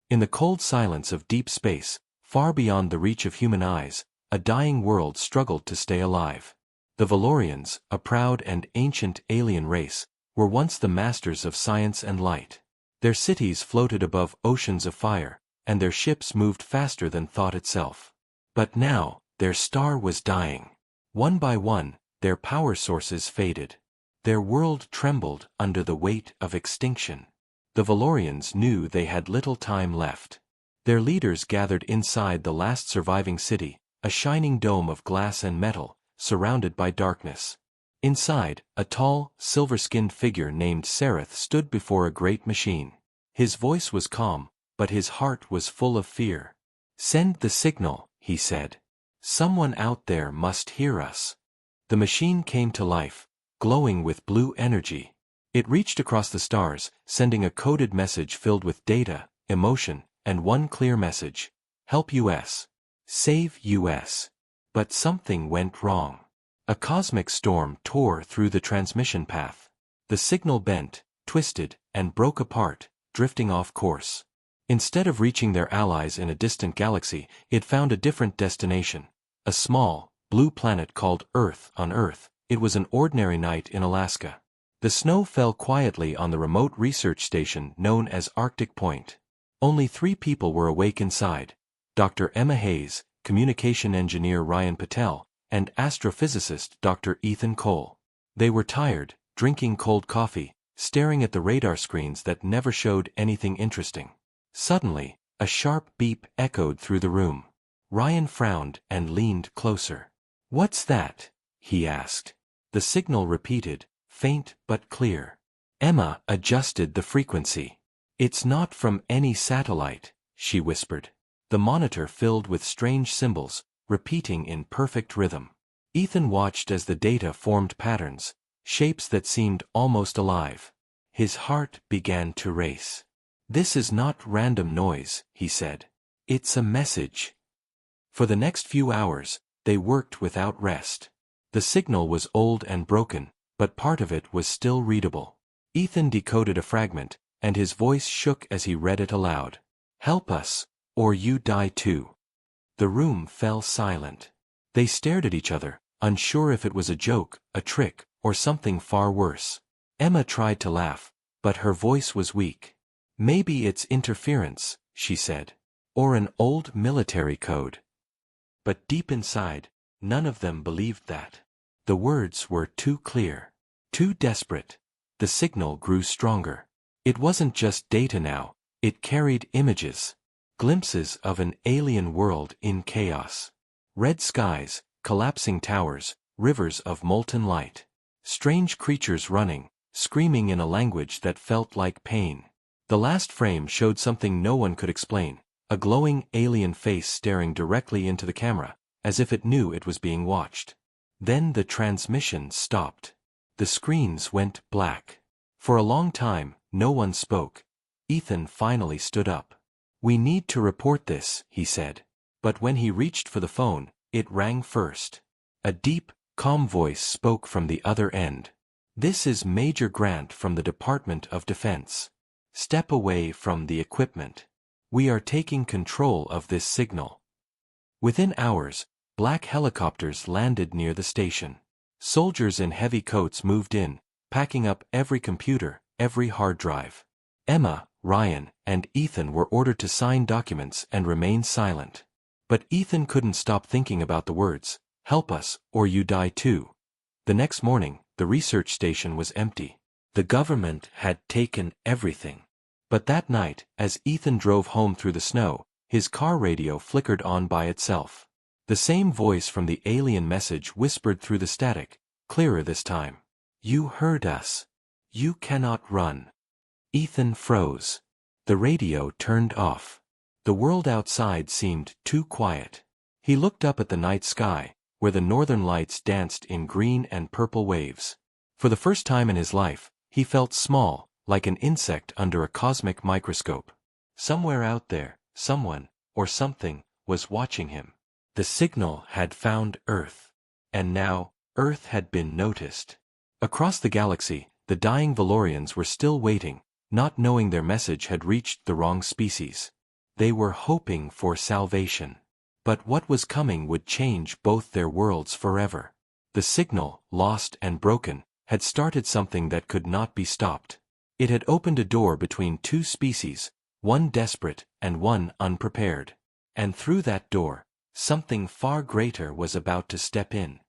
In the cold silence of deep space, far beyond the reach of human eyes, a dying world struggled to stay alive. The Valorians, a proud and ancient alien race, were once the masters of science and light. Their cities floated above oceans of fire, and their ships moved faster than thought itself. But now, their star was dying. One by one, their power sources faded. Their world trembled under the weight of extinction. The Valorians knew they had little time left. Their leaders gathered inside the last surviving city, a shining dome of glass and metal, surrounded by darkness. Inside, a tall, silver-skinned figure named Sereth stood before a great machine. His voice was calm, but his heart was full of fear. "Send the signal," he said. "Someone out there must hear us." The machine came to life, glowing with blue energy. It reached across the stars, sending a coded message filled with data, emotion, and one clear message: "Help US. Save US." But something went wrong. A cosmic storm tore through the transmission path. The signal bent, twisted, and broke apart, drifting off course. Instead of reaching their allies in a distant galaxy, it found a different destination. A small, blue planet called Earth. On Earth, it was an ordinary night in Alaska. The snow fell quietly on the remote research station known as Arctic Point. Only 3 people were awake inside: Dr. Emma Hayes, communication engineer Ryan Patel, and astrophysicist Dr. Ethan Cole. They were tired, drinking cold coffee, staring at the radar screens that never showed anything interesting. Suddenly, a sharp beep echoed through the room. Ryan frowned and leaned closer. "What's that?" he asked. The signal repeated, faint but clear. Emma adjusted the frequency. "It's not from any satellite," she whispered. The monitor filled with strange symbols, repeating in perfect rhythm. Ethan watched as the data formed patterns, shapes that seemed almost alive. His heart began to race. "This is not random noise," he said. "It's a message." For the next few hours, they worked without rest. The signal was old and broken, but part of it was still readable. Ethan decoded a fragment, and his voice shook as he read it aloud. "Help us, or you die too." The room fell silent. They stared at each other, unsure if it was a joke, a trick, or something far worse. Emma tried to laugh, but her voice was weak. "Maybe it's interference," she said. "Or an old military code." But deep inside, none of them believed that. The words were too clear, too desperate. The signal grew stronger. It wasn't just data now, it carried images. Glimpses of an alien world in chaos. Red skies, collapsing towers, rivers of molten light. Strange creatures running, screaming in a language that felt like pain. The last frame showed something no one could explain, a glowing alien face staring directly into the camera, as if it knew it was being watched. Then the transmission stopped. The screens went black. For a long time, no one spoke. Ethan finally stood up. "We need to report this," he said. But when he reached for the phone, it rang first. A deep, calm voice spoke from the other end. "This is Major Grant from the Department of Defense. Step away from the equipment. We are taking control of this signal." Within hours, black helicopters landed near the station. Soldiers in heavy coats moved in, packing up every computer, every hard drive. Emma, Ryan, and Ethan were ordered to sign documents and remain silent. But Ethan couldn't stop thinking about the words, "Help us, or you die too." The next morning, the research station was empty. The government had taken everything. But that night, as Ethan drove home through the snow, his car radio flickered on by itself. The same voice from the alien message whispered through the static, clearer this time. "You heard us. You cannot run." Ethan froze. The radio turned off. The world outside seemed too quiet. He looked up at the night sky, where the northern lights danced in green and purple waves. For the first time in his life, he felt small, like an insect under a cosmic microscope. Somewhere out there, someone, or something, was watching him. The signal had found Earth. And now, Earth had been noticed. Across the galaxy, the dying Valorians were still waiting, not knowing their message had reached the wrong species. They were hoping for salvation. But what was coming would change both their worlds forever. The signal, lost and broken, had started something that could not be stopped. It had opened a door between two species, one desperate and one unprepared. And through that door, something far greater was about to step in.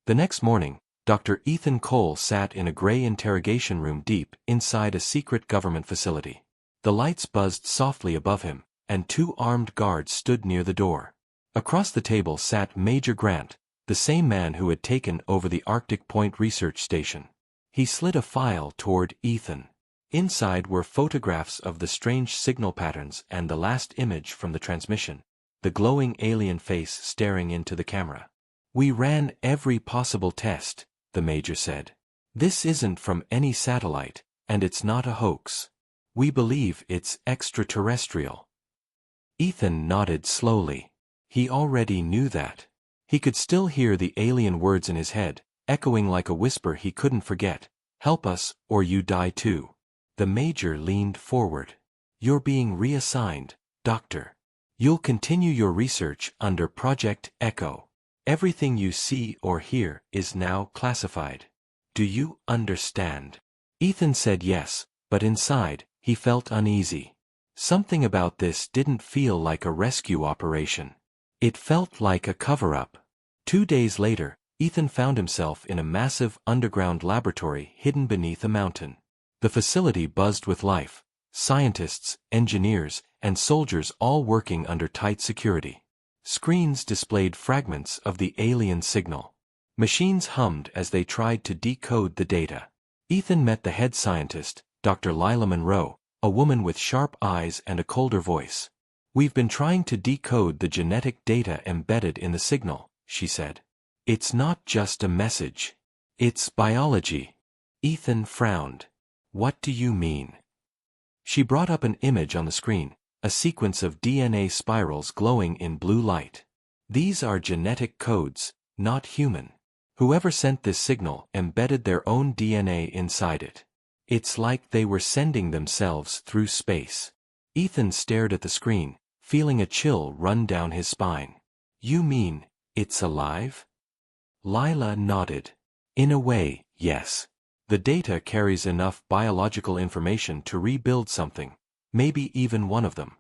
The next morning, Dr. Ethan Cole sat in a gray interrogation room deep inside a secret government facility. The lights buzzed softly above him, and two armed guards stood near the door. Across the table sat Major Grant, the same man who had taken over the Arctic Point Research Station. He slid a file toward Ethan. Inside were photographs of the strange signal patterns and the last image from the transmission, the glowing alien face staring into the camera. "We ran every possible test," the Major said. "This isn't from any satellite, and it's not a hoax. We believe it's extraterrestrial." Ethan nodded slowly. He already knew that. He could still hear the alien words in his head, echoing like a whisper he couldn't forget. "Help us, or you die too." The Major leaned forward. "You're being reassigned, Doctor. You'll continue your research under Project Echo. Everything you see or hear is now classified. Do you understand?" Ethan said yes, but inside, he felt uneasy. Something about this didn't feel like a rescue operation. It felt like a cover-up. 2 days later, Ethan found himself in a massive underground laboratory hidden beneath a mountain. The facility buzzed with life, scientists, engineers, and soldiers all working under tight security. Screens displayed fragments of the alien signal. Machines hummed as they tried to decode the data. Ethan met the head scientist, Dr. Lila Monroe, a woman with sharp eyes and a colder voice. "We've been trying to decode the genetic data embedded in the signal," she said. "It's not just a message. It's biology." Ethan frowned. "What do you mean?" She brought up an image on the screen, a sequence of DNA spirals glowing in blue light. "These are genetic codes, not human. Whoever sent this signal embedded their own DNA inside it. It's like they were sending themselves through space." Ethan stared at the screen, feeling a chill run down his spine. "You mean, it's alive?" Lila nodded. "In a way, yes. The data carries enough biological information to rebuild something, maybe even one of them."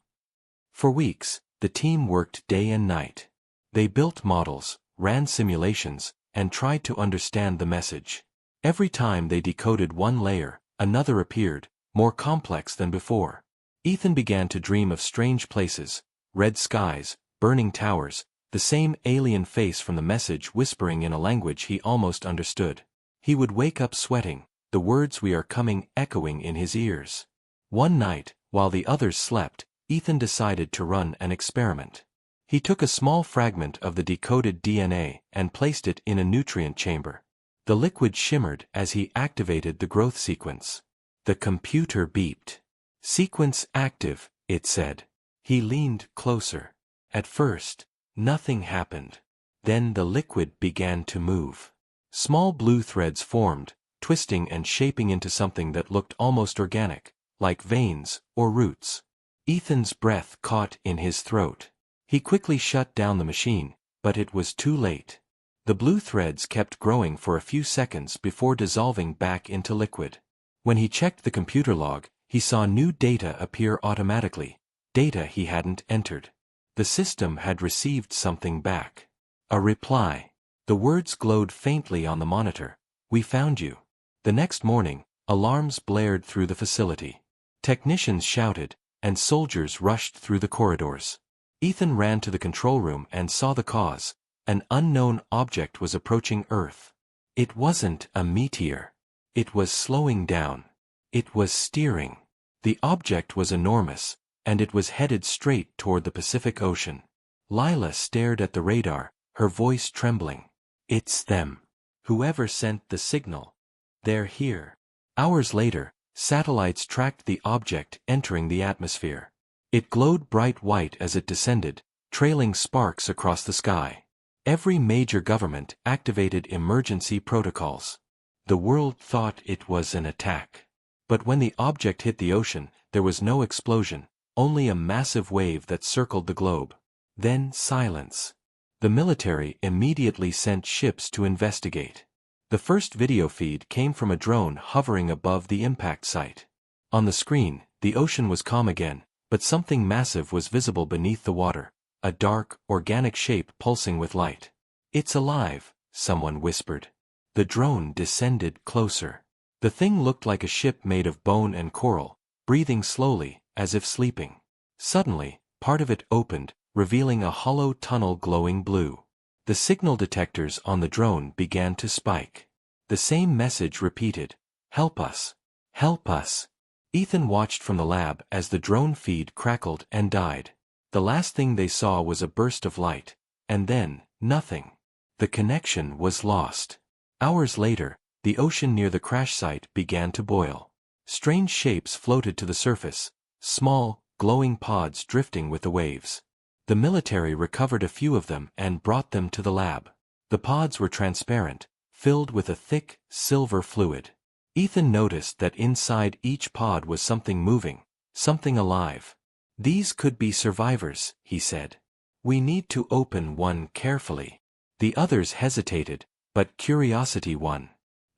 For weeks, the team worked day and night. They built models, ran simulations, and tried to understand the message. Every time they decoded one layer, another appeared, more complex than before. Ethan began to dream of strange places, red skies, burning towers, the same alien face from the message whispering in a language he almost understood. He would wake up sweating, the words "we are coming" echoing in his ears. One night, while the others slept, Ethan decided to run an experiment. He took a small fragment of the decoded DNA and placed it in a nutrient chamber. The liquid shimmered as he activated the growth sequence. The computer beeped. "Sequence active," it said. He leaned closer. At first, nothing happened. Then the liquid began to move. Small blue threads formed, twisting and shaping into something that looked almost organic, like veins or roots. Ethan's breath caught in his throat. He quickly shut down the machine, but it was too late. The blue threads kept growing for a few seconds before dissolving back into liquid. When he checked the computer log, he saw new data appear automatically, data he hadn't entered. The system had received something back. A reply. The words glowed faintly on the monitor. "We found you." The next morning, alarms blared through the facility. Technicians shouted, and soldiers rushed through the corridors. Ethan ran to the control room and saw the cause. An unknown object was approaching Earth. It wasn't a meteor. It was slowing down. It was steering. The object was enormous, and it was headed straight toward the Pacific Ocean. Lila stared at the radar, her voice trembling. "It's them. Whoever sent the signal. They're here." Hours later, satellites tracked the object entering the atmosphere. It glowed bright white as it descended, trailing sparks across the sky. Every major government activated emergency protocols. The world thought it was an attack. But when the object hit the ocean, there was no explosion, only a massive wave that circled the globe. Then silence. The military immediately sent ships to investigate. The first video feed came from a drone hovering above the impact site. On the screen, the ocean was calm again, but something massive was visible beneath the water, a dark, organic shape pulsing with light. "It's alive," someone whispered. The drone descended closer. The thing looked like a ship made of bone and coral, breathing slowly, as if sleeping. Suddenly, part of it opened, revealing a hollow tunnel glowing blue. The signal detectors on the drone began to spike. The same message repeated, "Help us! Help us!" Ethan watched from the lab as the drone feed crackled and died. The last thing they saw was a burst of light, and then, nothing. The connection was lost. Hours later, the ocean near the crash site began to boil. Strange shapes floated to the surface, small, glowing pods drifting with the waves. The military recovered a few of them and brought them to the lab. The pods were transparent, filled with a thick, silver fluid. Ethan noticed that inside each pod was something moving, something alive. "These could be survivors," he said. "We need to open one carefully." The others hesitated, but curiosity won.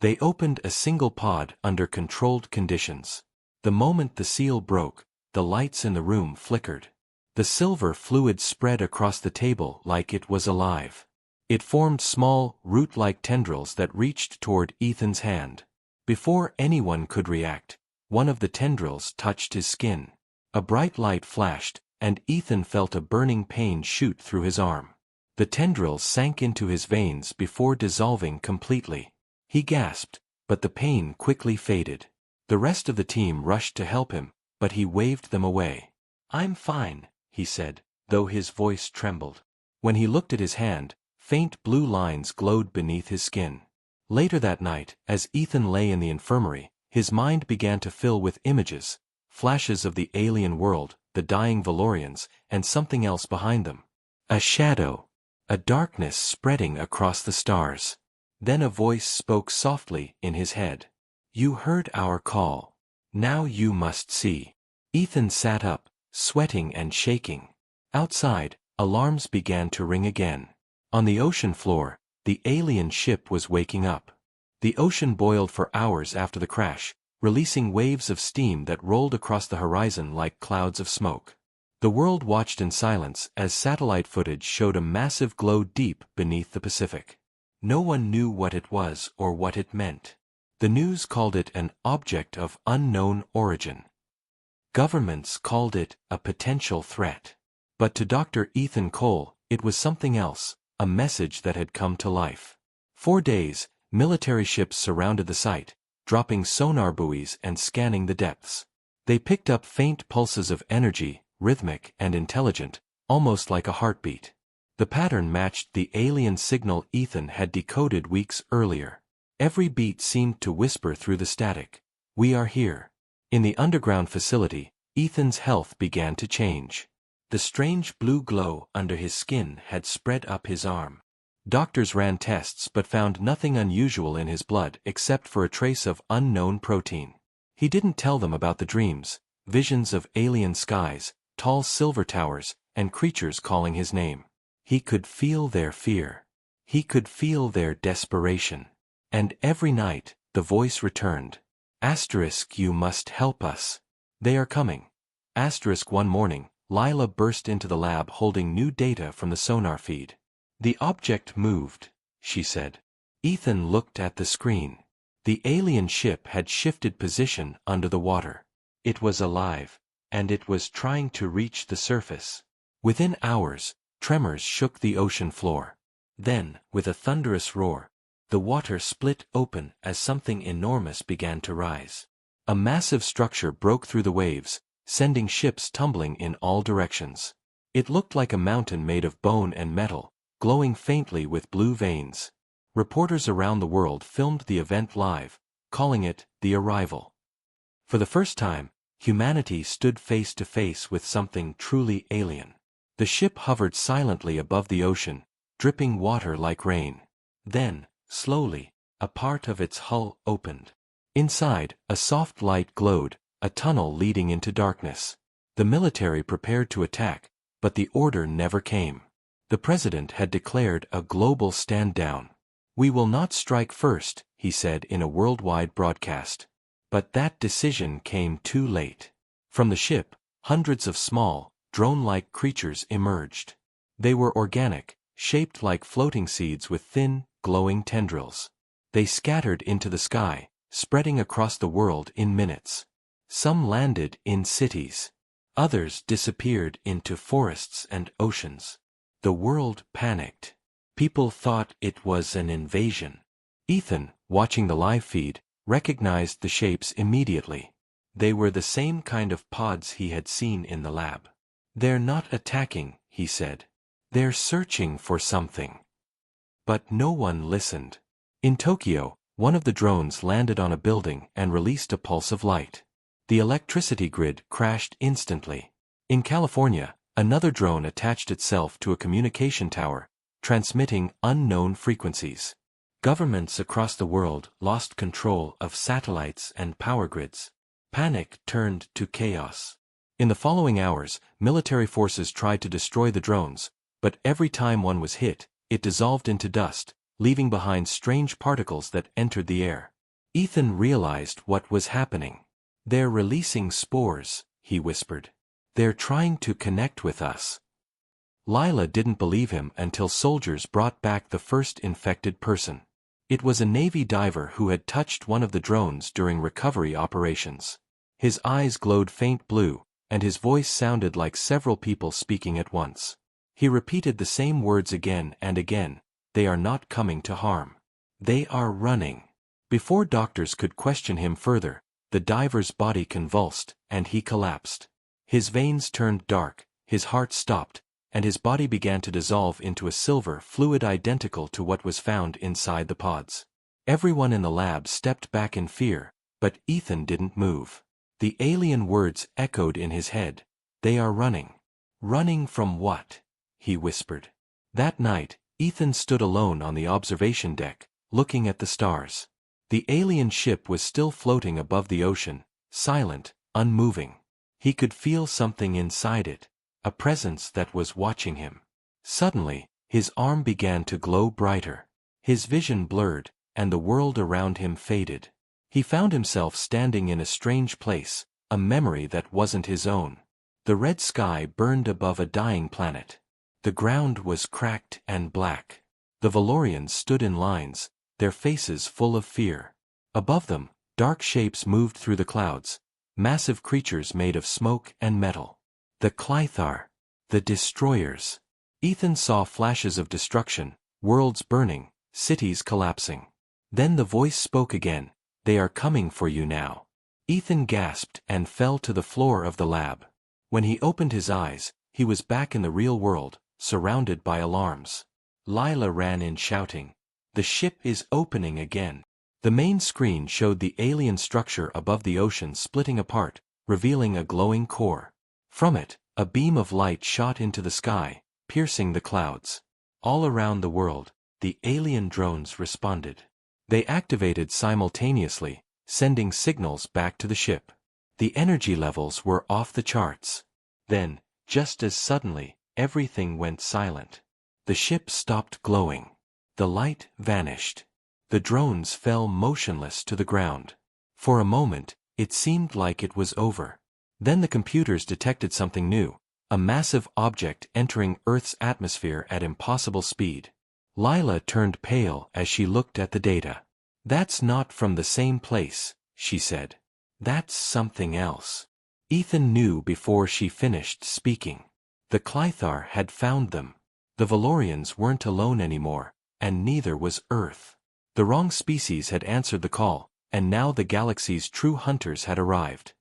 They opened a single pod under controlled conditions. The moment the seal broke, the lights in the room flickered. The silver fluid spread across the table like it was alive. It formed small, root-like tendrils that reached toward Ethan's hand. Before anyone could react, one of the tendrils touched his skin. A bright light flashed, and Ethan felt a burning pain shoot through his arm. The tendrils sank into his veins before dissolving completely. He gasped, but the pain quickly faded. The rest of the team rushed to help him, but he waved them away. "I'm fine," he said, though his voice trembled. When he looked at his hand, faint blue lines glowed beneath his skin. Later that night, as Ethan lay in the infirmary, his mind began to fill with images, flashes of the alien world, the dying Valorians, and something else behind them. A shadow. A darkness spreading across the stars. Then a voice spoke softly in his head. "You heard our call. Now you must see." Ethan sat up, sweating and shaking. Outside, alarms began to ring again. On the ocean floor, the alien ship was waking up. The ocean boiled for hours after the crash, releasing waves of steam that rolled across the horizon like clouds of smoke. The world watched in silence as satellite footage showed a massive glow deep beneath the Pacific. No one knew what it was or what it meant. The news called it an object of unknown origin. Governments called it a potential threat. But to Dr. Ethan Cole, it was something else, a message that had come to life. 4 days, military ships surrounded the site, dropping sonar buoys and scanning the depths. They picked up faint pulses of energy, rhythmic and intelligent, almost like a heartbeat. The pattern matched the alien signal Ethan had decoded weeks earlier. Every beat seemed to whisper through the static, "We are here." In the underground facility, Ethan's health began to change. The strange blue glow under his skin had spread up his arm. Doctors ran tests but found nothing unusual in his blood except for a trace of unknown protein. He didn't tell them about the dreams, visions of alien skies, tall silver towers, and creatures calling his name. He could feel their fear. He could feel their desperation. And every night, the voice returned. "You must help us. They are coming." One morning, Lila burst into the lab holding new data from the sonar feed. "The object moved," she said. Ethan looked at the screen. The alien ship had shifted position under the water. It was alive, and it was trying to reach the surface. Within hours, tremors shook the ocean floor. Then, with a thunderous roar, the water split open as something enormous began to rise. A massive structure broke through the waves, sending ships tumbling in all directions. It looked like a mountain made of bone and metal, glowing faintly with blue veins. Reporters around the world filmed the event live, calling it the arrival. For the first time, humanity stood face to face with something truly alien. The ship hovered silently above the ocean, dripping water like rain. Then, slowly, a part of its hull opened. Inside, a soft light glowed, a tunnel leading into darkness. The military prepared to attack, but the order never came. The president had declared a global stand-down. "We will not strike first," he said in a worldwide broadcast. But that decision came too late. From the ship, hundreds of small, drone-like creatures emerged. They were organic, shaped like floating seeds with thin, glowing tendrils. They scattered into the sky, spreading across the world in minutes. Some landed in cities. Others disappeared into forests and oceans. The world panicked. People thought it was an invasion. Ethan, watching the live feed, recognized the shapes immediately. They were the same kind of pods he had seen in the lab. "They're not attacking," he said. "They're searching for something." But no one listened. In Tokyo, one of the drones landed on a building and released a pulse of light. The electricity grid crashed instantly. In California, another drone attached itself to a communication tower, transmitting unknown frequencies. Governments across the world lost control of satellites and power grids. Panic turned to chaos. In the following hours, military forces tried to destroy the drones, but every time one was hit, it dissolved into dust, leaving behind strange particles that entered the air. Ethan realized what was happening. "They're releasing spores," he whispered. "They're trying to connect with us." Lila didn't believe him until soldiers brought back the first infected person. It was a Navy diver who had touched one of the drones during recovery operations. His eyes glowed faint blue, and his voice sounded like several people speaking at once. He repeated the same words again and again. "They are not coming to harm. They are running." Before doctors could question him further, the diver's body convulsed, and he collapsed. His veins turned dark, his heart stopped, and his body began to dissolve into a silver fluid identical to what was found inside the pods. Everyone in the lab stepped back in fear, but Ethan didn't move. The alien words echoed in his head. "They are running." "Running from what?" he whispered. That night, Ethan stood alone on the observation deck, looking at the stars. The alien ship was still floating above the ocean, silent, unmoving. He could feel something inside it, a presence that was watching him. Suddenly, his arm began to glow brighter. His vision blurred, and the world around him faded. He found himself standing in a strange place, a memory that wasn't his own. The red sky burned above a dying planet. The ground was cracked and black. The Valorians stood in lines, their faces full of fear. Above them, dark shapes moved through the clouds, massive creatures made of smoke and metal. The Clythar, the destroyers. Ethan saw flashes of destruction, worlds burning, cities collapsing. Then the voice spoke again. "They are coming for you now." Ethan gasped and fell to the floor of the lab. When he opened his eyes, he was back in the real world, surrounded by alarms. Lila ran in shouting, "The ship is opening again." The main screen showed the alien structure above the ocean splitting apart, revealing a glowing core. From it, a beam of light shot into the sky, piercing the clouds. All around the world, the alien drones responded. They activated simultaneously, sending signals back to the ship. The energy levels were off the charts. Then, just as suddenly, everything went silent. The ship stopped glowing. The light vanished. The drones fell motionless to the ground. For a moment, it seemed like it was over. Then the computers detected something new, a massive object entering Earth's atmosphere at impossible speed. Lila turned pale as she looked at the data. "That's not from the same place," she said. "That's something else." Ethan knew before she finished speaking. The Clythar had found them. The Valorians weren't alone anymore, and neither was Earth. The wrong species had answered the call, and now the galaxy's true hunters had arrived.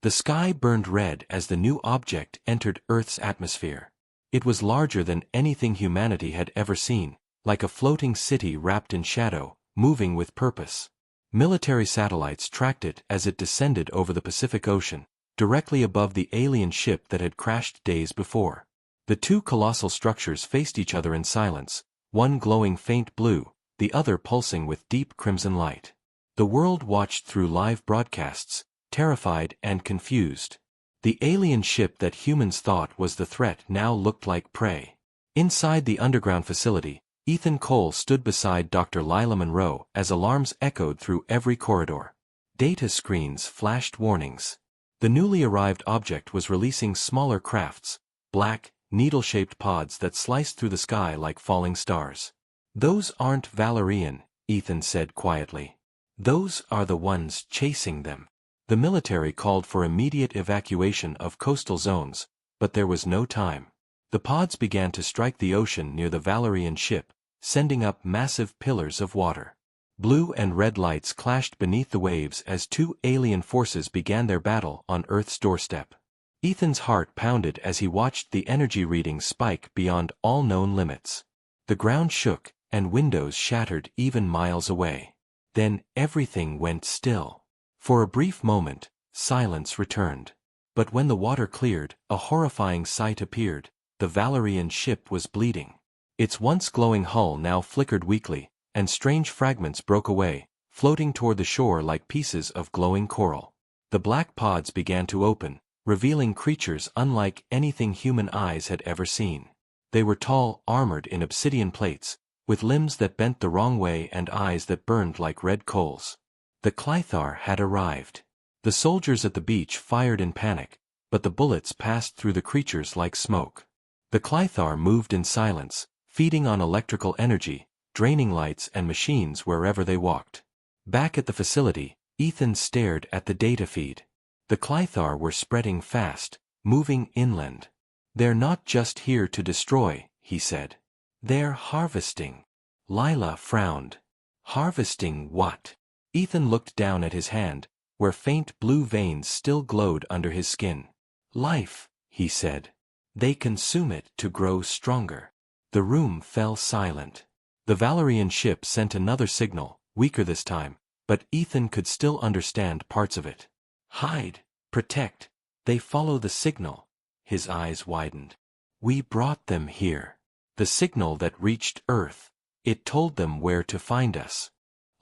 The sky burned red as the new object entered Earth's atmosphere. It was larger than anything humanity had ever seen, like a floating city wrapped in shadow, moving with purpose. Military satellites tracked it as it descended over the Pacific Ocean, directly above the alien ship that had crashed days before. The two colossal structures faced each other in silence, one glowing faint blue, the other pulsing with deep crimson light. The world watched through live broadcasts, terrified and confused. The alien ship that humans thought was the threat now looked like prey. Inside the underground facility, Ethan Cole stood beside Dr. Lila Monroe as alarms echoed through every corridor. Data screens flashed warnings. The newly arrived object was releasing smaller crafts, black, needle-shaped pods that sliced through the sky like falling stars. "Those aren't Valerian," Ethan said quietly. "Those are the ones chasing them." The military called for immediate evacuation of coastal zones, but there was no time. The pods began to strike the ocean near the Valerian ship, sending up massive pillars of water. Blue and red lights clashed beneath the waves as two alien forces began their battle on Earth's doorstep. Ethan's heart pounded as he watched the energy readings spike beyond all known limits. The ground shook, and windows shattered even miles away. Then everything went still. For a brief moment, silence returned. But when the water cleared, a horrifying sight appeared. The Valerian ship was bleeding. Its once glowing hull now flickered weakly, and strange fragments broke away, floating toward the shore like pieces of glowing coral. The black pods began to open, revealing creatures unlike anything human eyes had ever seen. They were tall, armored in obsidian plates, with limbs that bent the wrong way and eyes that burned like red coals. The Clythar had arrived. The soldiers at the beach fired in panic, but the bullets passed through the creatures like smoke. The Clythar moved in silence, feeding on electrical energy, draining lights and machines wherever they walked. Back at the facility, Ethan stared at the data feed. The Clythar were spreading fast, moving inland. "They're not just here to destroy," he said. "They're harvesting." Lila frowned. "Harvesting what?" Ethan looked down at his hand, where faint blue veins still glowed under his skin. "Life," he said. "They consume it to grow stronger." The room fell silent. The Valerian ship sent another signal, weaker this time, but Ethan could still understand parts of it. "Hide, protect, they follow the signal." His eyes widened. "We brought them here. The signal that reached Earth. It told them where to find us."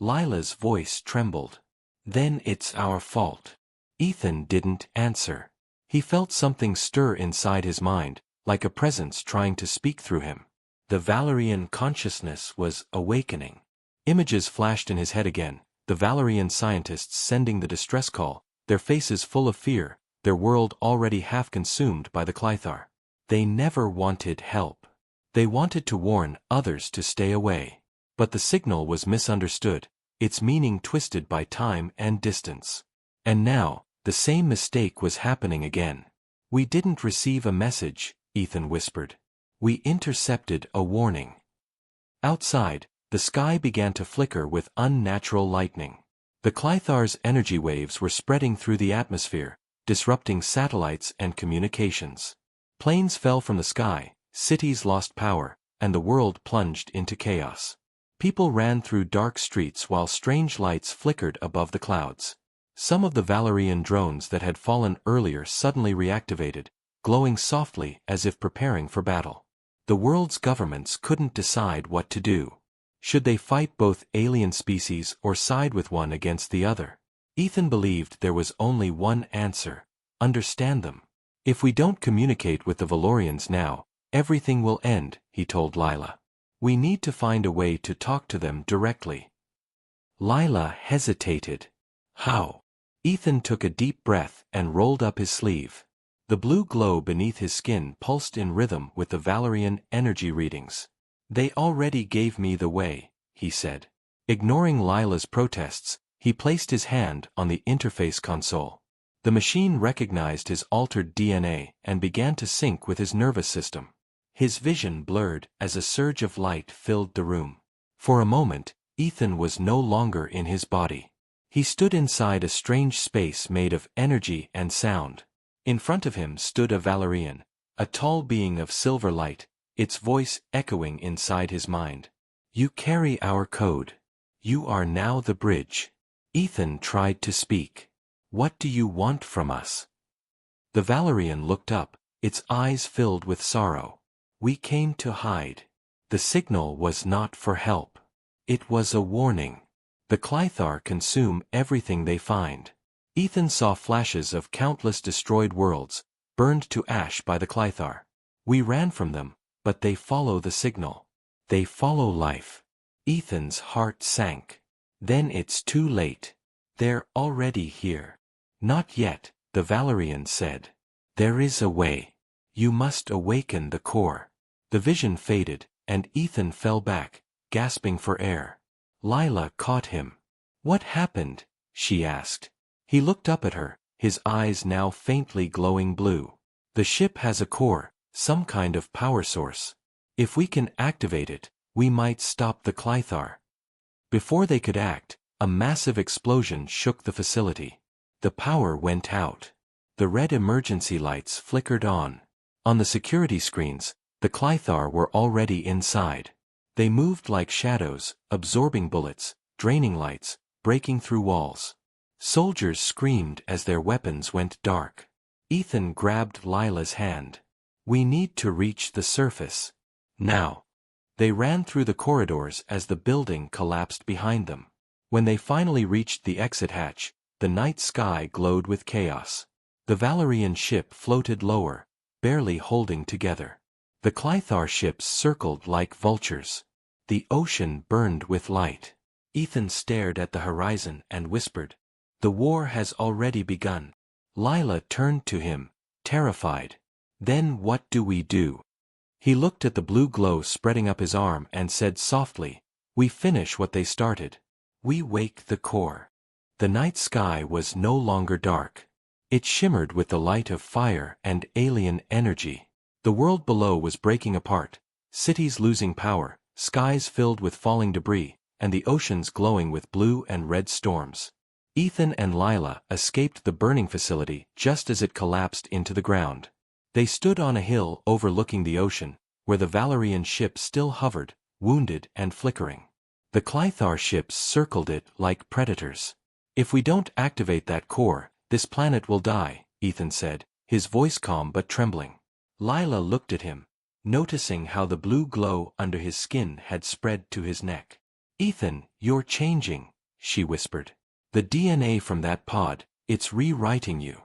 Lila's voice trembled. "Then it's our fault." Ethan didn't answer. He felt something stir inside his mind, like a presence trying to speak through him. The Valerian consciousness was awakening. Images flashed in his head again, the Valerian scientists sending the distress call, their faces full of fear, their world already half consumed by the Clythar. They never wanted help. They wanted to warn others to stay away. But the signal was misunderstood, its meaning twisted by time and distance. And now, the same mistake was happening again. "We didn't receive a message," Ethan whispered. "We intercepted a warning." Outside, the sky began to flicker with unnatural lightning. The Clythar's energy waves were spreading through the atmosphere, disrupting satellites and communications. Planes fell from the sky, cities lost power, and the world plunged into chaos. People ran through dark streets while strange lights flickered above the clouds. Some of the Valerian drones that had fallen earlier suddenly reactivated, glowing softly as if preparing for battle. The world's governments couldn't decide what to do. Should they fight both alien species or side with one against the other? Ethan believed there was only one answer: understand them. "If we don't communicate with the Valorians now, everything will end," he told Lila. "We need to find a way to talk to them directly." Lila hesitated. "How?" Ethan took a deep breath and rolled up his sleeve. The blue glow beneath his skin pulsed in rhythm with the Valerian energy readings. "They already gave me the way," he said. Ignoring Lila's protests, he placed his hand on the interface console. The machine recognized his altered DNA and began to sync with his nervous system. His vision blurred as a surge of light filled the room. For a moment, Ethan was no longer in his body. He stood inside a strange space made of energy and sound. In front of him stood a Valerian, a tall being of silver light, its voice echoing inside his mind. "You carry our code. You are now the bridge." Ethan tried to speak. "What do you want from us?" The Valerian looked up, its eyes filled with sorrow. "We came to hide." The signal was not for help. It was a warning. The Clythar consume everything they find. Ethan saw flashes of countless destroyed worlds, burned to ash by the Clythar. We ran from them, but they follow the signal. They follow life. Ethan's heart sank. Then it's too late. They're already here. Not yet, the Valerian said. There is a way. You must awaken the core. The vision faded, and Ethan fell back, gasping for air. Lila caught him. What happened? She asked. He looked up at her, his eyes now faintly glowing blue. The ship has a core, some kind of power source. If we can activate it, we might stop the Clythar. Before they could act, a massive explosion shook the facility. The power went out. The red emergency lights flickered on. On the security screens, the Clythar were already inside. They moved like shadows, absorbing bullets, draining lights, breaking through walls. Soldiers screamed as their weapons went dark. Ethan grabbed Lila's hand. We need to reach the surface. Now. They ran through the corridors as the building collapsed behind them. When they finally reached the exit hatch, the night sky glowed with chaos. The Valerian ship floated lower, barely holding together. The Clythar ships circled like vultures. The ocean burned with light. Ethan stared at the horizon and whispered, "The war has already begun." Lila turned to him, terrified. "Then what do we do?" He looked at the blue glow spreading up his arm and said softly, "We finish what they started. We wake the core." The night sky was no longer dark. It shimmered with the light of fire and alien energy. The world below was breaking apart, cities losing power, skies filled with falling debris, and the oceans glowing with blue and red storms. Ethan and Lila escaped the burning facility just as it collapsed into the ground. They stood on a hill overlooking the ocean, where the Valerian ship still hovered, wounded and flickering. The Clythar ships circled it like predators. "If we don't activate that core, this planet will die," Ethan said, his voice calm but trembling. Lila looked at him, noticing how the blue glow under his skin had spread to his neck. "Ethan, you're changing," she whispered. "The DNA from that pod, it's rewriting you."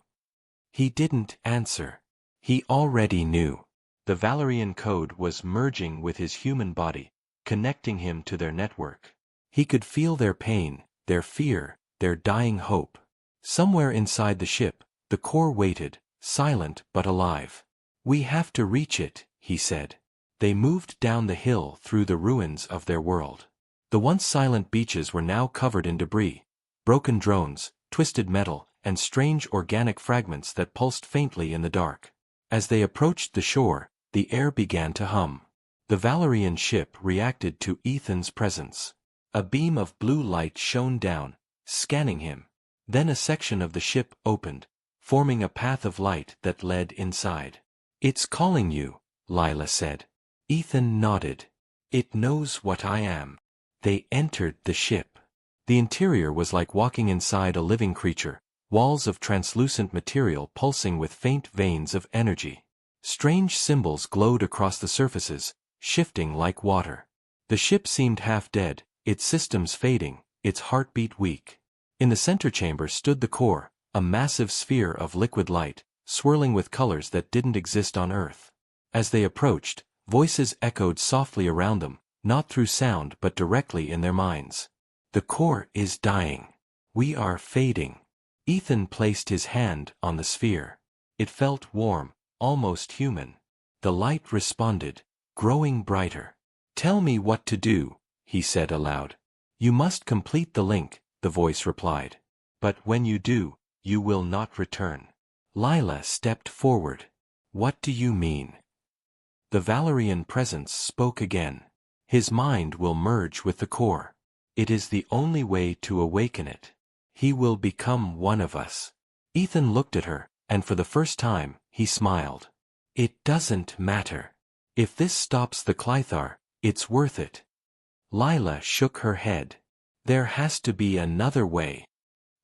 He didn't answer. He already knew. The Valerian code was merging with his human body, connecting him to their network. He could feel their pain, their fear, their dying hope. Somewhere inside the ship, the core waited, silent but alive. "We have to reach it," he said. They moved down the hill through the ruins of their world. The once silent beaches were now covered in debris, broken drones, twisted metal, and strange organic fragments that pulsed faintly in the dark. As they approached the shore, the air began to hum. The Valerian ship reacted to Ethan's presence. A beam of blue light shone down, scanning him. Then a section of the ship opened, forming a path of light that led inside. "It's calling you," Lila said. Ethan nodded. "It knows what I am." They entered the ship. The interior was like walking inside a living creature, walls of translucent material pulsing with faint veins of energy. Strange symbols glowed across the surfaces, shifting like water. The ship seemed half dead, its systems fading, its heartbeat weak. In the center chamber stood the core, a massive sphere of liquid light, swirling with colors that didn't exist on Earth. As they approached, voices echoed softly around them, not through sound but directly in their minds. "The core is dying. We are fading." Ethan placed his hand on the sphere. It felt warm, almost human. The light responded, growing brighter. "Tell me what to do," he said aloud. "You must complete the link," the voice replied. "But when you do, you will not return." Lila stepped forward. "What do you mean?" The Valerian presence spoke again. "His mind will merge with the core. It is the only way to awaken it. He will become one of us." Ethan looked at her, and for the first time, he smiled. "It doesn't matter. If this stops the Clythar, it's worth it." Lila shook her head. "There has to be another way."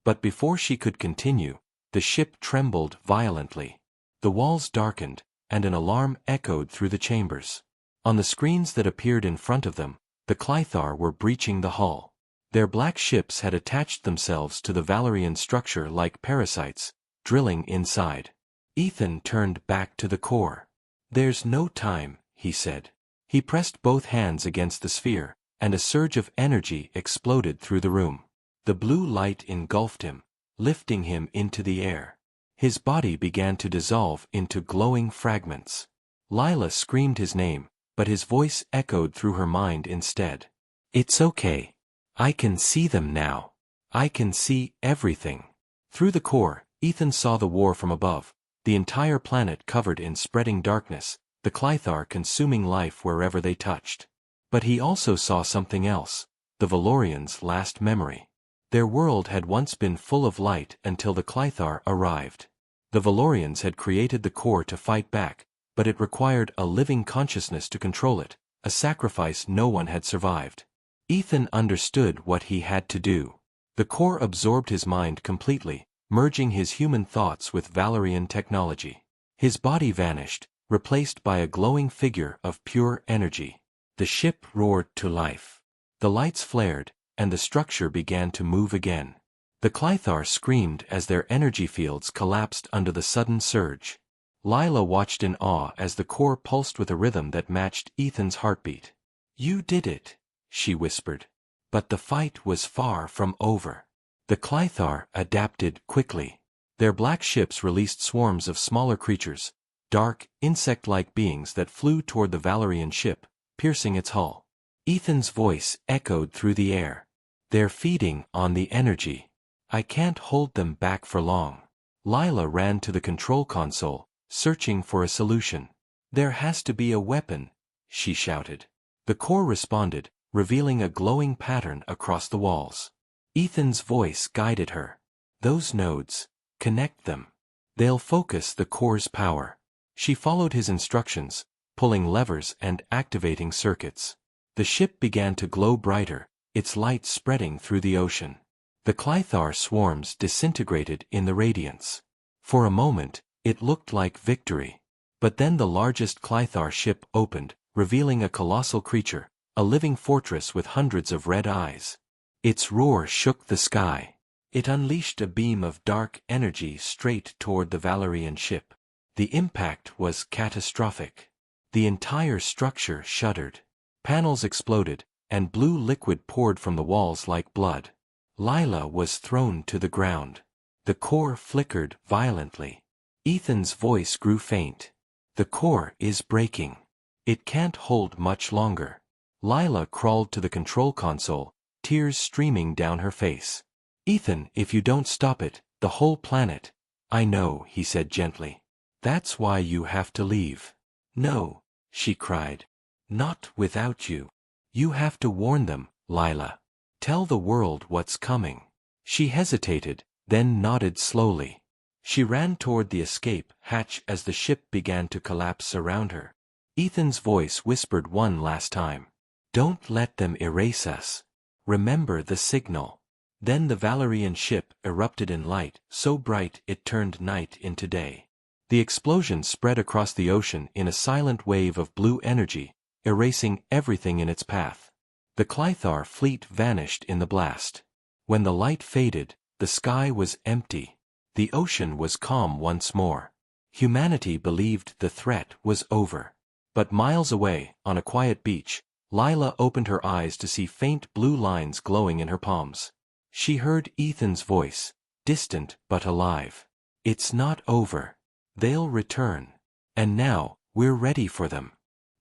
But before she could continue, the ship trembled violently. The walls darkened, and an alarm echoed through the chambers. On the screens that appeared in front of them, the Clythar were breaching the hull. Their black ships had attached themselves to the Valorian structure like parasites, drilling inside. Ethan turned back to the core. "There's no time," he said. He pressed both hands against the sphere, and a surge of energy exploded through the room. The blue light engulfed him, lifting him into the air. His body began to dissolve into glowing fragments. Lila screamed his name, but his voice echoed through her mind instead. "It's okay. I can see them now. I can see everything." Through the core, Ethan saw the war from above, the entire planet covered in spreading darkness, the Clythar consuming life wherever they touched. But he also saw something else, the Valorians' last memory. Their world had once been full of light until the Clythar arrived. The Valorians had created the core to fight back, but it required a living consciousness to control it, a sacrifice no one had survived. Ethan understood what he had to do. The core absorbed his mind completely, merging his human thoughts with Valorian technology. His body vanished, replaced by a glowing figure of pure energy. The ship roared to life. The lights flared, and the structure began to move again. The Clythar screamed as their energy fields collapsed under the sudden surge. Lila watched in awe as the core pulsed with a rhythm that matched Ethan's heartbeat. "You did it," she whispered. But the fight was far from over. The Clythar adapted quickly. Their black ships released swarms of smaller creatures, dark, insect-like beings that flew toward the Valorian ship, piercing its hull. Ethan's voice echoed through the air. "They're feeding on the energy. I can't hold them back for long." Lila ran to the control console, searching for a solution. "There has to be a weapon," she shouted. The core responded, revealing a glowing pattern across the walls. Ethan's voice guided her. "Those nodes. Connect them. They'll focus the core's power." She followed his instructions, pulling levers and activating circuits. The ship began to glow brighter, its light spreading through the ocean. The Clythar swarms disintegrated in the radiance. For a moment, it looked like victory. But then the largest Clythar ship opened, revealing a colossal creature, a living fortress with hundreds of red eyes. Its roar shook the sky. It unleashed a beam of dark energy straight toward the Valorian ship. The impact was catastrophic. The entire structure shuddered. Panels exploded, and blue liquid poured from the walls like blood. Lila was thrown to the ground. The core flickered violently. Ethan's voice grew faint. "The core is breaking. It can't hold much longer." Lila crawled to the control console, tears streaming down her face. "Ethan, if you don't stop it, the whole planet—" "I know," he said gently. "That's why you have to leave." "No," she cried. "Not without you. You have to warn them, Lila. Tell the world what's coming." She hesitated, then nodded slowly. She ran toward the escape hatch as the ship began to collapse around her. Ethan's voice whispered one last time. "Don't let them erase us. Remember the signal." Then the Valorian ship erupted in light, so bright it turned night into day. The explosion spread across the ocean in a silent wave of blue energy, erasing everything in its path. The Clythar fleet vanished in the blast. When the light faded, the sky was empty. The ocean was calm once more. Humanity believed the threat was over. But miles away, on a quiet beach, Lila opened her eyes to see faint blue lines glowing in her palms. She heard Ethan's voice, distant but alive. "It's not over. They'll return. And now, we're ready for them."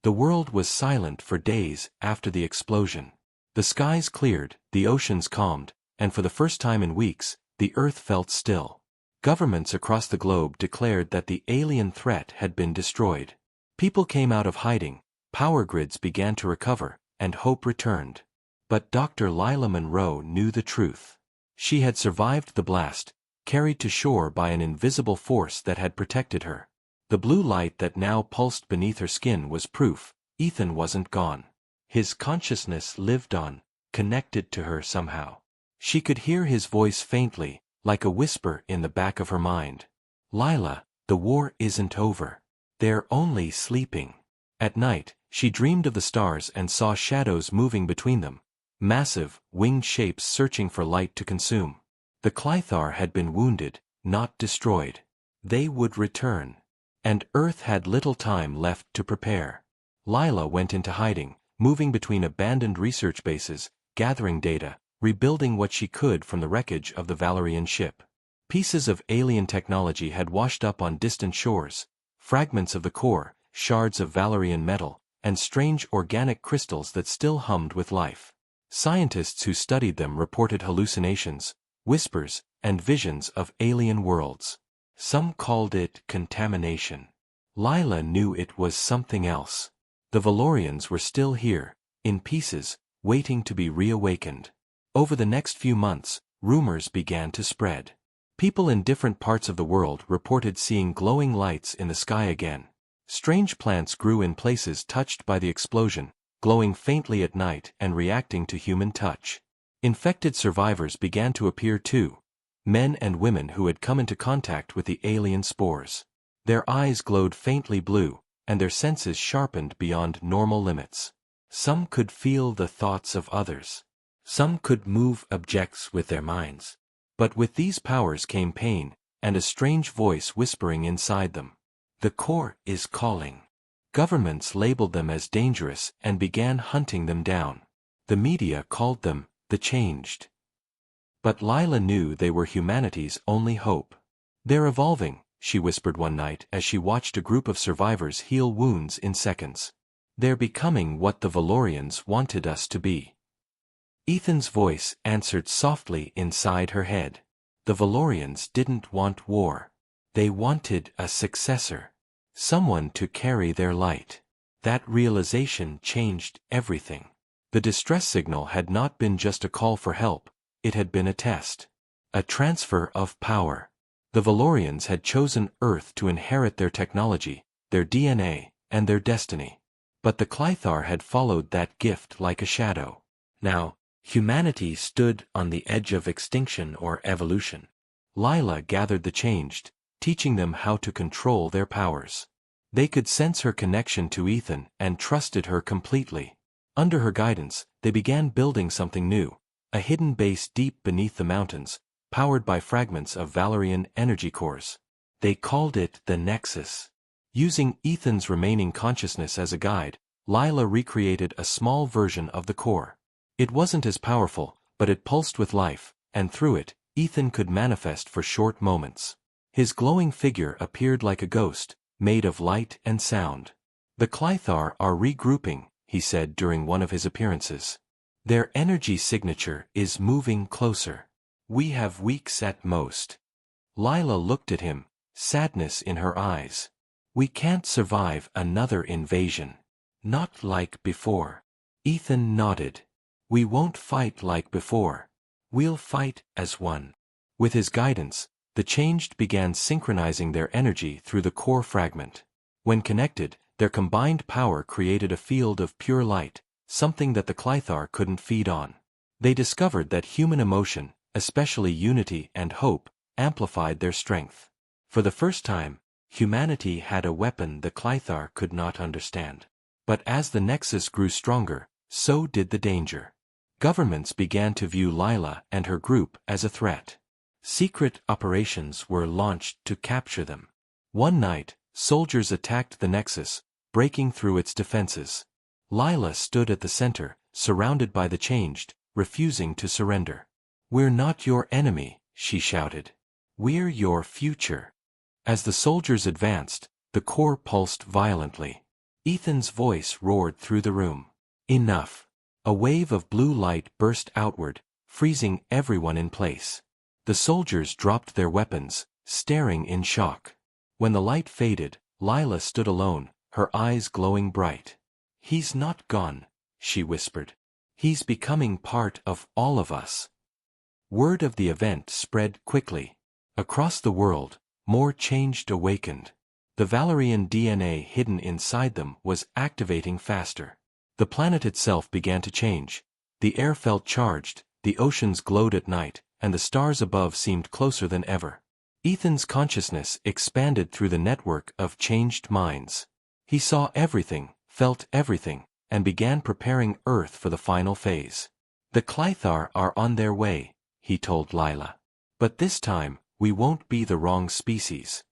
The world was silent for days after the explosion. The skies cleared, the oceans calmed, and for the first time in weeks, the earth felt still. Governments across the globe declared that the alien threat had been destroyed. People came out of hiding, power grids began to recover, and hope returned. But Dr. Lila Monroe knew the truth. She had survived the blast, carried to shore by an invisible force that had protected her. The blue light that now pulsed beneath her skin was proof Ethan wasn't gone. His consciousness lived on, connected to her somehow. She could hear his voice faintly, like a whisper in the back of her mind. "Lila, the war isn't over. They're only sleeping." At night, she dreamed of the stars and saw shadows moving between them, massive, winged shapes searching for light to consume. The Clythar had been wounded, not destroyed. They would return. And Earth had little time left to prepare. Lila went into hiding, moving between abandoned research bases, gathering data, rebuilding what she could from the wreckage of the Valorian ship. Pieces of alien technology had washed up on distant shores, fragments of the core, shards of Valorian metal, and strange organic crystals that still hummed with life. Scientists who studied them reported hallucinations, whispers, and visions of alien worlds. Some called it contamination. Lila knew it was something else. The Valorians were still here, in pieces, waiting to be reawakened. Over the next few months, rumors began to spread. People in different parts of the world reported seeing glowing lights in the sky again. Strange plants grew in places touched by the explosion, glowing faintly at night and reacting to human touch. Infected survivors began to appear too, men and women who had come into contact with the alien spores. Their eyes glowed faintly blue, and their senses sharpened beyond normal limits. Some could feel the thoughts of others. Some could move objects with their minds. But with these powers came pain, and a strange voice whispering inside them. The core is calling. Governments labeled them as dangerous and began hunting them down. The media called them the changed. But Lila knew they were humanity's only hope. "They're evolving," she whispered one night as she watched a group of survivors heal wounds in seconds. "They're becoming what the Valorians wanted us to be." Ethan's voice answered softly inside her head. The Valorians didn't want war. They wanted a successor. Someone to carry their light. That realization changed everything. The distress signal had not been just a call for help, it had been a test. A transfer of power. The Valorians had chosen Earth to inherit their technology, their DNA, and their destiny. But the Clythar had followed that gift like a shadow. Now, humanity stood on the edge of extinction or evolution. Lila gathered the changed, teaching them how to control their powers. They could sense her connection to Ethan and trusted her completely. Under her guidance, they began building something new, a hidden base deep beneath the mountains, powered by fragments of Valorian energy cores. They called it the Nexus. Using Ethan's remaining consciousness as a guide, Lila recreated a small version of the core. It wasn't as powerful, but it pulsed with life, and through it, Ethan could manifest for short moments. His glowing figure appeared like a ghost, made of light and sound. "The Clythar are regrouping," he said during one of his appearances. "Their energy signature is moving closer. We have weeks at most." Lila looked at him, sadness in her eyes. "We can't survive another invasion. Not like before." Ethan nodded. "We won't fight like before. We'll fight as one." With his guidance, the changed began synchronizing their energy through the core fragment. When connected, their combined power created a field of pure light, something that the Clythar couldn't feed on. They discovered that human emotion, especially unity and hope, amplified their strength. For the first time, humanity had a weapon the Clythar could not understand. But as the Nexus grew stronger, so did the danger. Governments began to view Lila and her group as a threat. Secret operations were launched to capture them. One night, soldiers attacked the Nexus, breaking through its defenses. Lila stood at the center, surrounded by the changed, refusing to surrender. "We're not your enemy," she shouted. "We're your future." As the soldiers advanced, the core pulsed violently. Ethan's voice roared through the room. "Enough." A wave of blue light burst outward, freezing everyone in place. The soldiers dropped their weapons, staring in shock. When the light faded, Lila stood alone, her eyes glowing bright. "He's not gone," she whispered. "He's becoming part of all of us." Word of the event spread quickly. Across the world, more changed awakened. The Valorian DNA hidden inside them was activating faster. The planet itself began to change. The air felt charged, the oceans glowed at night, and the stars above seemed closer than ever. Ethan's consciousness expanded through the network of changed minds. He saw everything, felt everything, and began preparing Earth for the final phase. The Clythar are on their way, he told Lila. But this time, we won't be the wrong species.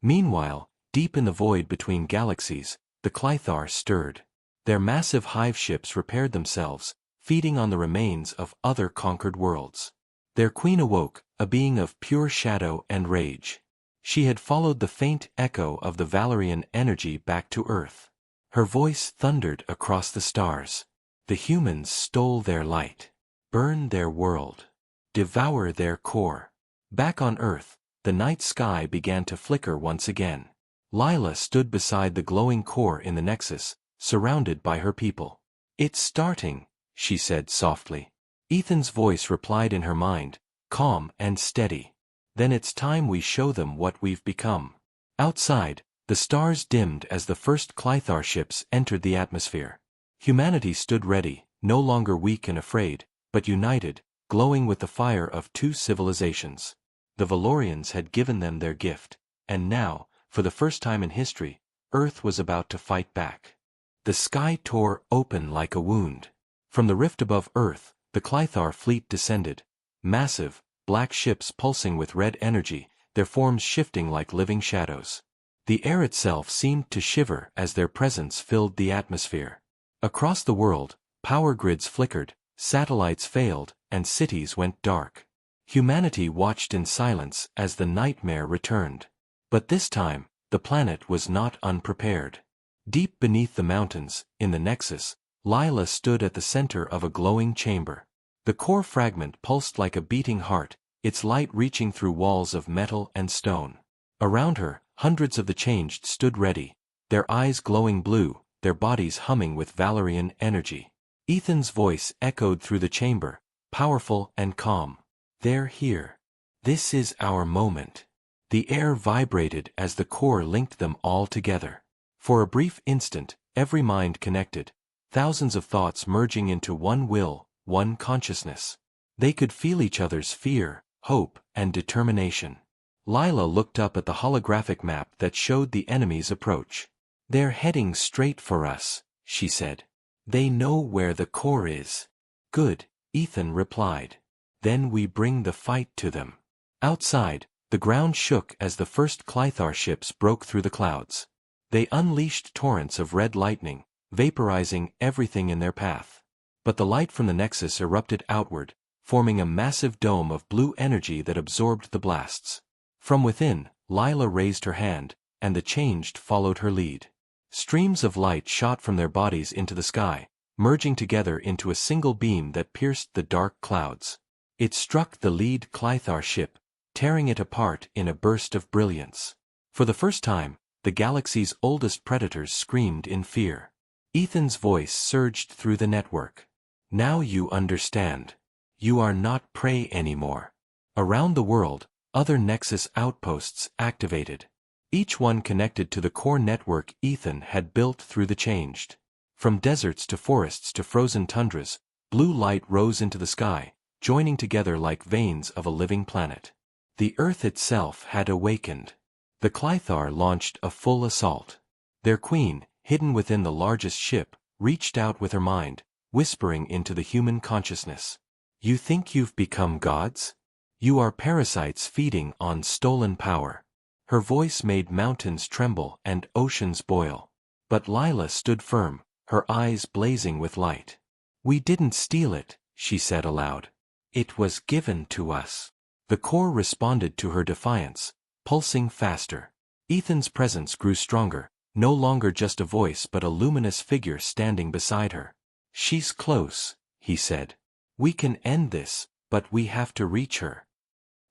Meanwhile, deep in the void between galaxies, the Clythar stirred. Their massive hive ships repaired themselves, feeding on the remains of other conquered worlds. Their queen awoke, a being of pure shadow and rage. She had followed the faint echo of the Valorian energy back to Earth. Her voice thundered across the stars. The humans stole their light. Burn their world. Devour their core. Back on Earth, the night sky began to flicker once again. Lila stood beside the glowing core in the Nexus, surrounded by her people. It's starting, she said softly. Ethan's voice replied in her mind, calm and steady. Then it's time we show them what we've become. Outside, the stars dimmed as the first Clythar ships entered the atmosphere. Humanity stood ready, no longer weak and afraid, but united, glowing with the fire of two civilizations. The Valorians had given them their gift, and now, for the first time in history, Earth was about to fight back. The sky tore open like a wound. From the rift above Earth, the Clythar fleet descended, massive, black ships pulsing with red energy, their forms shifting like living shadows. The air itself seemed to shiver as their presence filled the atmosphere. Across the world, power grids flickered, satellites failed, and cities went dark. Humanity watched in silence as the nightmare returned. But this time, the planet was not unprepared. Deep beneath the mountains, in the Nexus, Lila stood at the center of a glowing chamber. The core fragment pulsed like a beating heart, its light reaching through walls of metal and stone. Around her, hundreds of the Changed stood ready, their eyes glowing blue, their bodies humming with Valorian energy. Ethan's voice echoed through the chamber, powerful and calm. They're here. This is our moment. The air vibrated as the core linked them all together. For a brief instant, every mind connected, thousands of thoughts merging into one will, one consciousness. They could feel each other's fear, hope, and determination. Lila looked up at the holographic map that showed the enemy's approach. They're heading straight for us, she said. They know where the core is. Good, Ethan replied. Then we bring the fight to them. Outside, the ground shook as the first Clythar ships broke through the clouds. They unleashed torrents of red lightning, vaporizing everything in their path. But the light from the Nexus erupted outward, forming a massive dome of blue energy that absorbed the blasts. From within, Lila raised her hand, and the Changed followed her lead. Streams of light shot from their bodies into the sky, merging together into a single beam that pierced the dark clouds. It struck the lead Clythar ship, tearing it apart in a burst of brilliance. For the first time, the galaxy's oldest predators screamed in fear. Ethan's voice surged through the network. Now you understand. You are not prey anymore. Around the world, other Nexus outposts activated. Each one connected to the core network Ethan had built through the Changed. From deserts to forests to frozen tundras, blue light rose into the sky, joining together like veins of a living planet. The Earth itself had awakened. The Clythar launched a full assault. Their queen, hidden within the largest ship, reached out with her mind, whispering into the human consciousness. You think you've become gods? You are parasites feeding on stolen power. Her voice made mountains tremble and oceans boil. But Lila stood firm, her eyes blazing with light. We didn't steal it, she said aloud. It was given to us. The core responded to her defiance, pulsing faster. Ethan's presence grew stronger, no longer just a voice but a luminous figure standing beside her. She's close, he said. We can end this, but we have to reach her.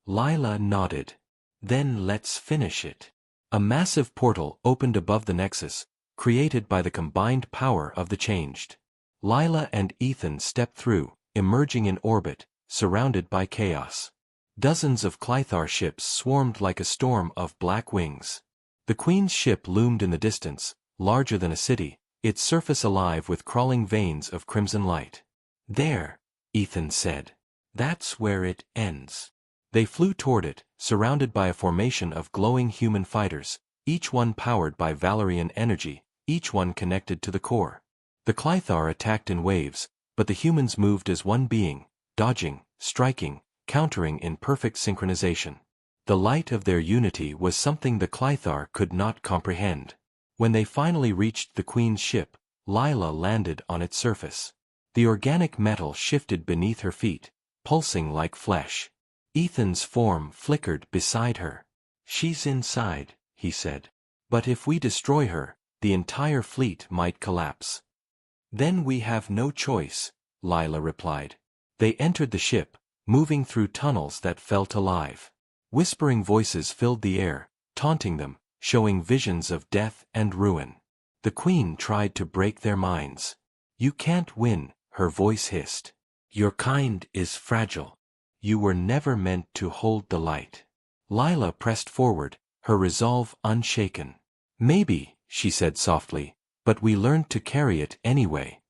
Lila nodded. Then let's finish it. A massive portal opened above the Nexus, created by the combined power of the Changed. Lila and Ethan stepped through, emerging in orbit, surrounded by chaos. Dozens of Clythar ships swarmed like a storm of black wings. The Queen's ship loomed in the distance, larger than a city, its surface alive with crawling veins of crimson light. There, Ethan said. That's where it ends. They flew toward it, surrounded by a formation of glowing human fighters, each one powered by Valorian energy, each one connected to the core. The Clythar attacked in waves, but the humans moved as one being, dodging, striking, countering in perfect synchronization. The light of their unity was something the Clythar could not comprehend. When they finally reached the Queen's ship, Lila landed on its surface. The organic metal shifted beneath her feet, pulsing like flesh. Ethan's form flickered beside her. "She's inside," he said. "But if we destroy her, the entire fleet might collapse." "Then we have no choice," Lila replied. They entered the ship, moving through tunnels that felt alive. Whispering voices filled the air, taunting them, showing visions of death and ruin. The Queen tried to break their minds. "You can't win," her voice hissed. "Your kind is fragile. You were never meant to hold the light." Lila pressed forward, her resolve unshaken. "Maybe," she said softly, "but we learned to carry it anyway."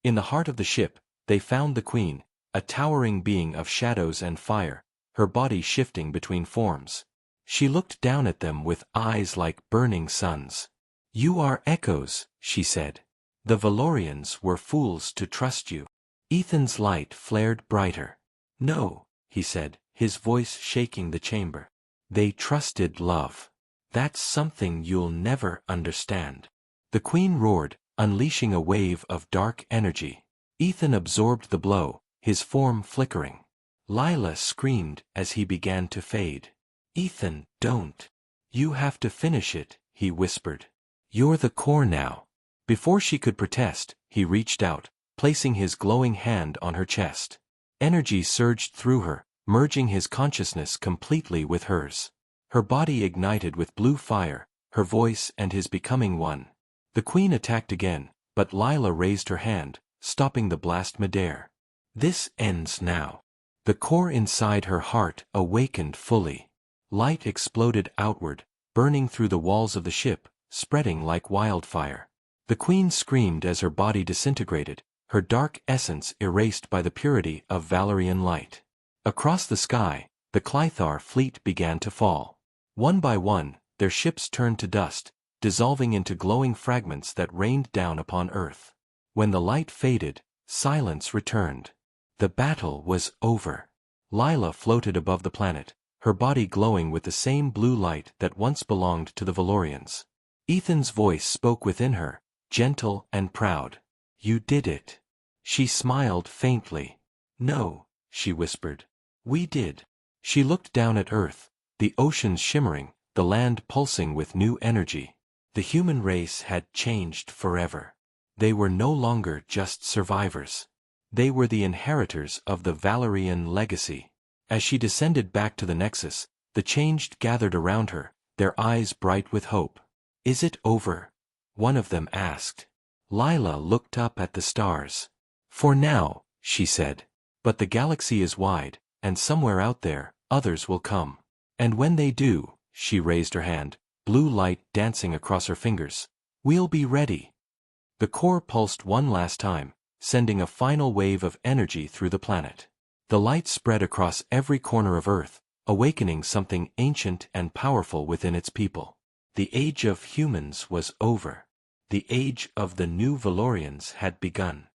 In the heart of the ship, they found the Queen, a towering being of shadows and fire, her body shifting between forms. She looked down at them with eyes like burning suns. "You are echoes," she said. "The Valorians were fools to trust you." Ethan's light flared brighter. "No," he said, his voice shaking the chamber. "They trusted love. That's something you'll never understand." The Queen roared, unleashing a wave of dark energy. Ethan absorbed the blow, his form flickering. Lila screamed as he began to fade. "Ethan, don't. You have to finish it," he whispered. "You're the core now." Before she could protest, he reached out, placing his glowing hand on her chest. Energy surged through her, merging his consciousness completely with hers. Her body ignited with blue fire, her voice and his becoming one. The Queen attacked again, but Lila raised her hand, stopping the blast midair. "This ends now." The core inside her heart awakened fully. Light exploded outward, burning through the walls of the ship, spreading like wildfire. The Queen screamed as her body disintegrated, her dark essence erased by the purity of Valorian light. Across the sky, the Clythar fleet began to fall. One by one, their ships turned to dust, dissolving into glowing fragments that rained down upon Earth. When the light faded, silence returned. The battle was over. Lila floated above the planet, her body glowing with the same blue light that once belonged to the Valorians. Ethan's voice spoke within her, gentle and proud. "You did it." She smiled faintly. "No," she whispered. "We did." She looked down at Earth, the oceans shimmering, the land pulsing with new energy. The human race had changed forever. They were no longer just survivors. They were the inheritors of the Valorian legacy. As she descended back to the Nexus, the changed gathered around her, their eyes bright with hope. "Is it over?" one of them asked. Lila looked up at the stars. "For now," she said. "But the galaxy is wide, and somewhere out there, others will come. And when they do," she raised her hand, blue light dancing across her fingers, "we'll be ready." The core pulsed one last time, sending a final wave of energy through the planet. The light spread across every corner of Earth, awakening something ancient and powerful within its people. The age of humans was over. The age of the new Valorians had begun.